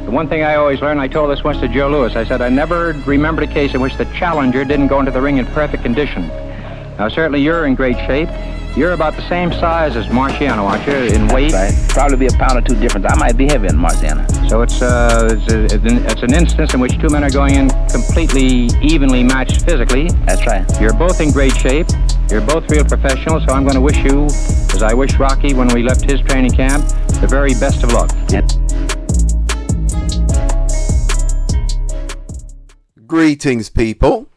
The one thing I always learned, I told this once to Joe Louis, I said I never remembered a case in which the challenger didn't go into the ring in perfect condition. Now, certainly you're in great shape. You're about the same size as Marciano, aren't you, in weight? Right. Probably be a pound or two difference. I might be heavier than Marciano. So it's an instance in which two men are going in completely evenly matched physically. That's right. You're both in great shape. You're both real professionals, so I'm going to wish you, as I wish Rocky when we left his training camp, the very best of luck. Yeah. Greetings, people.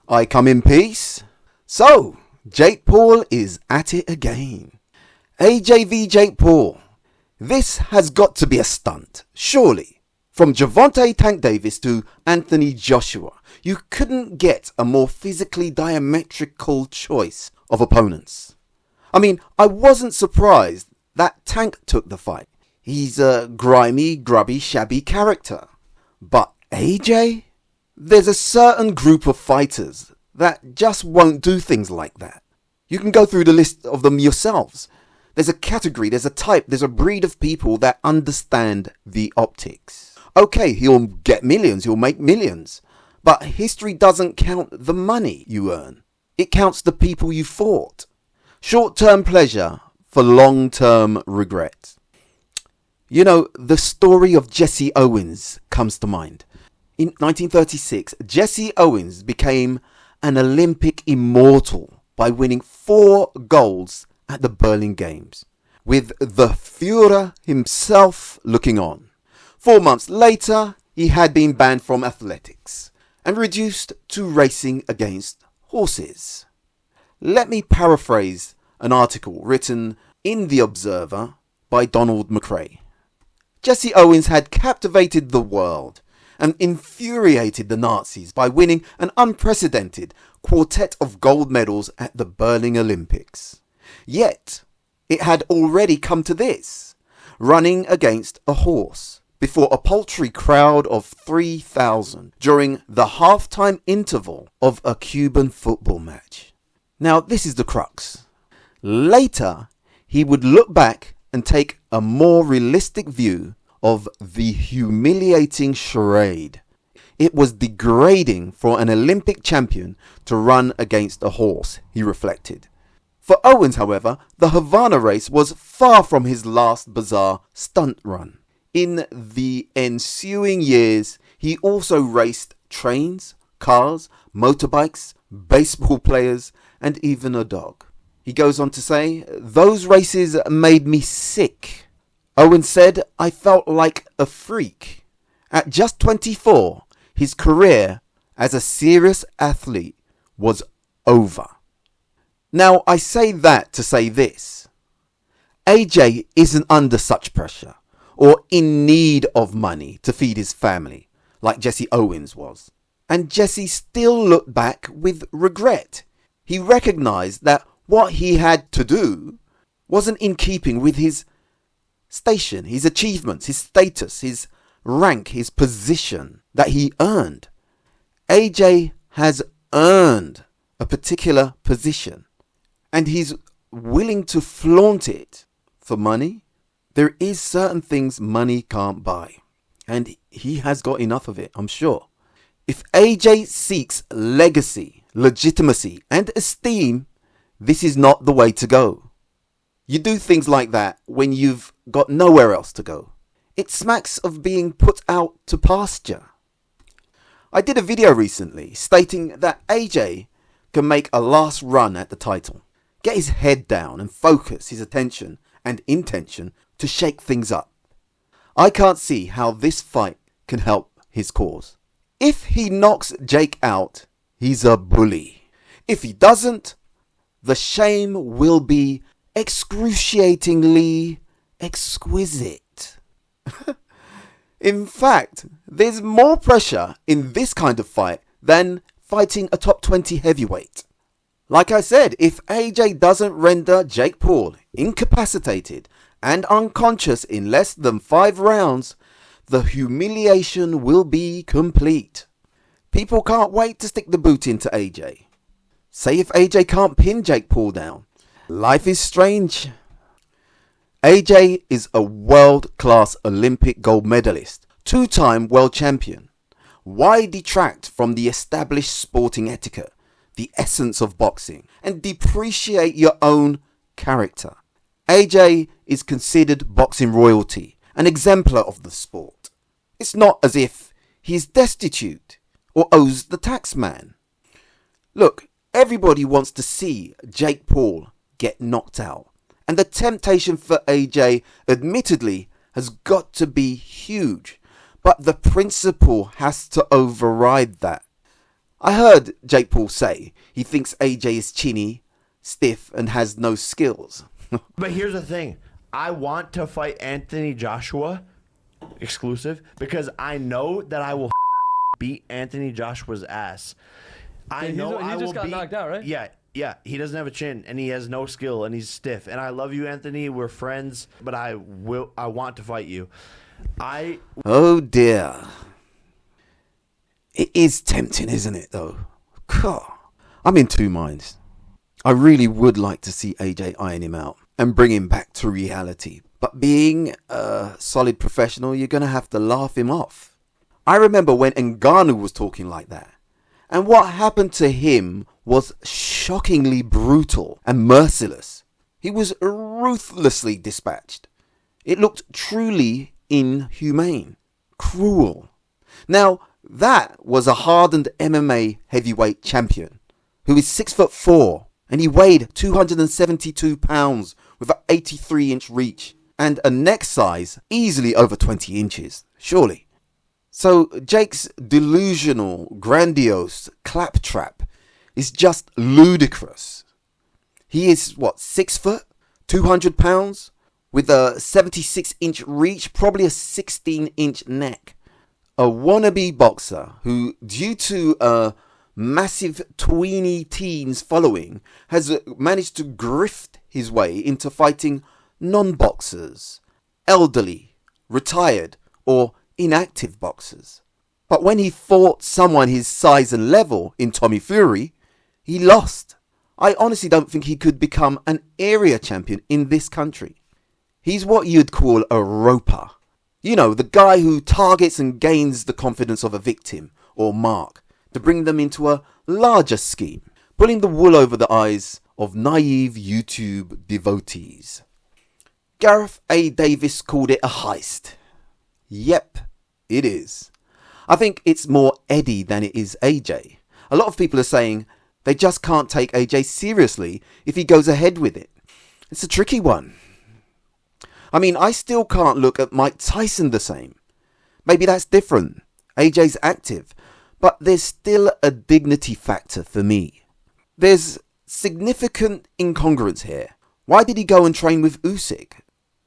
I come in peace. So, Jake Paul is at it again. AJ v Jake Paul. This has got to be a stunt, surely. From Gervonta Tank Davis to Anthony Joshua, you couldn't get a more physically diametrical choice of opponents. I mean, I wasn't surprised that Tank took the fight. He's a grimy, grubby, shabby character. But AJ? There's a certain group of fighters that just won't do things like that. You can go through the list of them yourselves. There's a category, there's a type, there's a breed of people that understand the optics. Okay, he'll get millions, he'll make millions. But history doesn't count the money you earn. It counts the people you fought. Short-term pleasure for long-term regret. You know, the story of Jesse Owens comes to mind. In 1936, Jesse Owens became an Olympic immortal by winning 4 golds at the Berlin Games, with the Führer himself looking on. 4 months later, he had been banned from athletics and reduced to racing against horses. Let me paraphrase an article written in The Observer by Donald McRae. Jesse Owens had captivated the world and infuriated the Nazis by winning an unprecedented quartet of gold medals at the Berlin Olympics. Yet, it had already come to this, running against a horse before a paltry crowd of 3,000 during the halftime interval of a Cuban football match. Now, this is the crux. Later, he would look back and take a more realistic view of the humiliating charade. It was degrading for an Olympic champion to run against a horse, he reflected. For Owens, however, the Havana race was far from his last bizarre stunt run. In the ensuing years, he also raced trains, cars, motorbikes, baseball players, and even a dog. He goes on to say, "Those races made me sick." Owens said, "I felt like a freak." At just 24, his career as a serious athlete was over. Now, I say that to say this. AJ isn't under such pressure or in need of money to feed his family like Jesse Owens was. And Jesse still looked back with regret. He recognized that what he had to do wasn't in keeping with his station, his achievements, his status, his rank, his position that he earned. AJ has earned a particular position and he's willing to flaunt it for money. There is certain things money can't buy, and he has got enough of it, I'm sure. If AJ seeks legacy, legitimacy and esteem, this is not the way to go. You do things like that when you've got nowhere else to go. It smacks of being put out to pasture. I did a video recently stating that AJ can make a last run at the title, get his head down and focus his attention and intention to shake things up. I can't see how this fight can help his cause. If he knocks Jake out, he's a bully. If he doesn't, the shame will be excruciatingly exquisite. In fact, there's more pressure in this kind of fight than fighting a top 20 heavyweight. Like I said, if AJ doesn't render Jake Paul incapacitated and unconscious in less than 5 rounds, the humiliation will be complete. People can't wait to stick the boot into AJ. Say if AJ can't pin Jake Paul down. Life is strange. AJ is a world-class Olympic gold medalist two-time world champion. Why detract from the established sporting etiquette, the essence of boxing, and depreciate your own character? AJ is considered boxing royalty, an exemplar of the sport. It's not as if he is destitute or owes the tax man. Look, everybody wants to see Jake Paul get knocked out, and the temptation for AJ, admittedly, has got to be huge, but the principle has to override that. I heard Jake Paul say he thinks AJ is chinny, stiff, and has no skills. But here's the thing. I want to fight Anthony Joshua exclusive because I know that I will beat Anthony Joshua's ass. I know I will just got knocked out, right? Yeah. He doesn't have a chin and he has no skill and he's stiff. And I love you, Anthony. We're friends, but I want to fight you. Oh dear. It is tempting, isn't it, though? God, I'm in two minds. I really would like to see AJ iron him out and bring him back to reality. But being a solid professional, you're going to have to laugh him off. I remember when Ngannou was talking like that. And what happened to him was shockingly brutal and merciless. He was ruthlessly dispatched. It looked truly inhumane, cruel. Now, that was a hardened MMA heavyweight champion who is 6'4", and he weighed 272 pounds with an 83-inch reach and a neck size easily over 20 inches, surely. So Jake's delusional, grandiose claptrap is just ludicrous. He is, 6 foot, 200 pounds, with a 76-inch reach, probably a 16-inch neck. A wannabe boxer who, due to a massive tweeny teens following, has managed to grift his way into fighting non-boxers, elderly, retired, or inactive boxers. But when he fought someone his size and level in Tommy Fury, he lost. I honestly don't think he could become an area champion in this country. He's what you'd call a roper. You know, the guy who targets and gains the confidence of a victim or mark to bring them into a larger scheme, pulling the wool over the eyes of naive YouTube devotees. Gareth A. Davis called it a heist. Yep, it is. I think it's more Eddie than it is AJ. A lot of people are saying they just can't take AJ seriously if he goes ahead with it. It's a tricky one. I mean, I still can't look at Mike Tyson the same. Maybe that's different. AJ's active. But there's still a dignity factor for me. There's significant incongruence here. Why did he go and train with Usyk?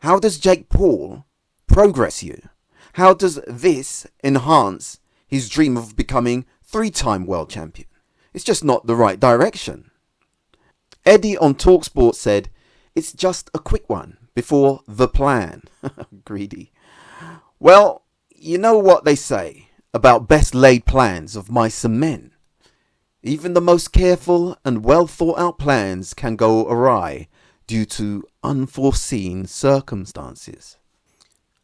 How does Jake Paul progress you? How does this enhance his dream of becoming 3-time world champion? It's just not the right direction. Eddie on TalkSport said, it's just a quick one before the plan. Greedy. Well, you know what they say about best laid plans of mice and men. Even the most careful and well thought out plans can go awry due to unforeseen circumstances.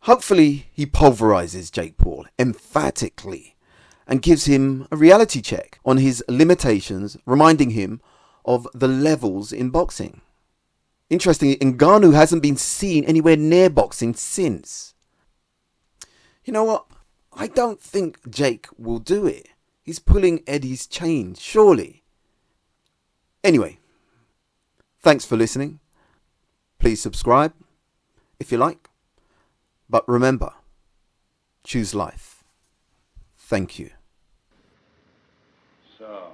Hopefully he pulverizes Jake Paul emphatically and gives him a reality check on his limitations, reminding him of the levels in boxing. Interestingly, Ngannou hasn't been seen anywhere near boxing since. You know what? I don't think Jake will do it. He's pulling Eddie's chain, surely. Anyway, thanks for listening. Please subscribe if you like. But remember, choose life. Thank you. So,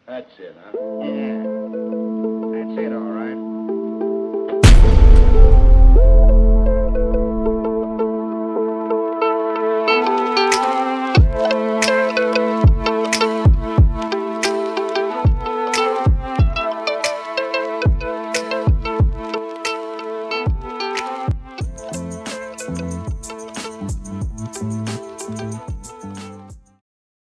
that's it, huh? Yeah.